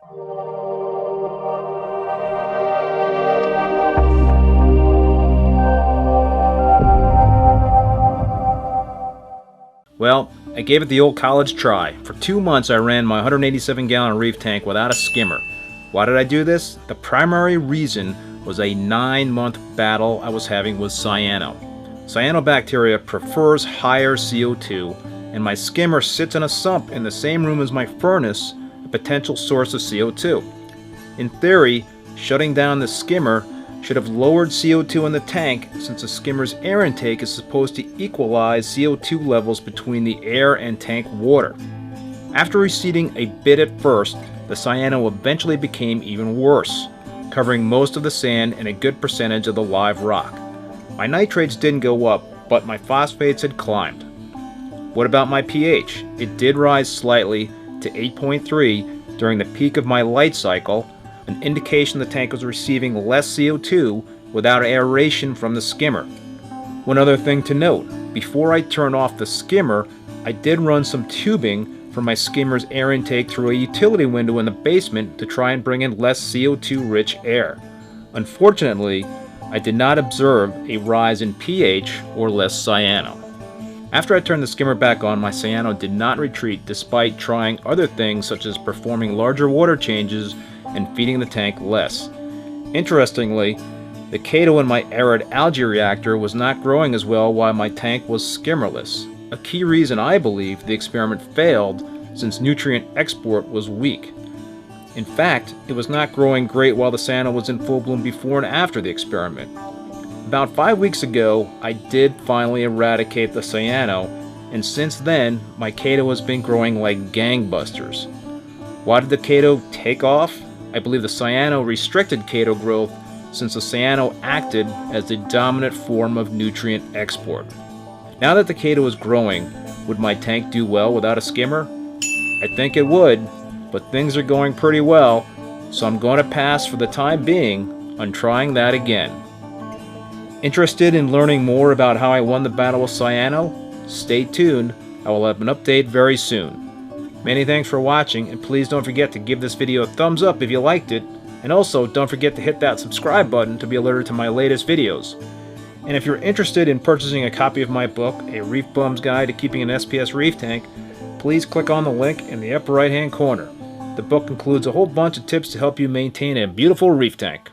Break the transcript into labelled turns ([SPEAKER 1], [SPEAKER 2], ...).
[SPEAKER 1] Well, I gave it the old college try. For 2 months I ran my 187-gallon reef tank without a skimmer. Why did I do this? The primary reason was a 9-month battle I was having with cyano. Cyanobacteria prefers higher CO2, and my skimmer sits in a sump in the same room as my furnace, a potential source of CO2. In theory, shutting down the skimmer should have lowered CO2 in the tank, since the skimmer's air intake is supposed to equalize CO2 levels between the air and tank water. After receding a bit at first, the cyano eventually became even worse, covering most of the sand and a good percentage of the live rock. My nitrates didn't go up, but my phosphates had climbed. What about my pH? It did rise slightly to 8.3 during the peak of my light cycle, an indication the tank was receiving less CO2 without aeration from the skimmer. One other thing to note, before I turned off the skimmer, I did run some tubing for my skimmer's air intake through a utility window in the basement to try and bring in less CO2-rich air. Unfortunately, I did not observe a rise in pH or less cyano. After I turned the skimmer back on, my cyano did not retreat despite trying other things such as performing larger water changes and feeding the tank less. Interestingly, the chaeto in my ARID algae reactor was not growing as well while my tank was skimmerless, a key reason I believe the experiment failed since nutrient export was weak. In fact, it was not growing great while the cyano was in full bloom before and after the experiment. About 5 weeks ago, I did finally eradicate the cyano, and since then, my chaeto has been growing like gangbusters. Why did the chaeto take off? I believe the cyano restricted chaeto growth since the cyano acted as the dominant form of nutrient export. Now that the chaeto is growing, would my tank do well without a skimmer? I think it would, but things are going pretty well, so I'm going to pass for the time being on trying that again. Interested in learning more about how I won the battle with cyano? Stay tuned, I will have an update very soon. Many thanks for watching, and please don't forget to give this video a thumbs up if you liked it, and also don't forget to hit that subscribe button to be alerted to my latest videos. And if you're interested in purchasing a copy of my book, A Reef Bum's Guide to Keeping an SPS Reef Tank, please click on the link in the upper right hand corner. The book includes a whole bunch of tips to help you maintain a beautiful reef tank.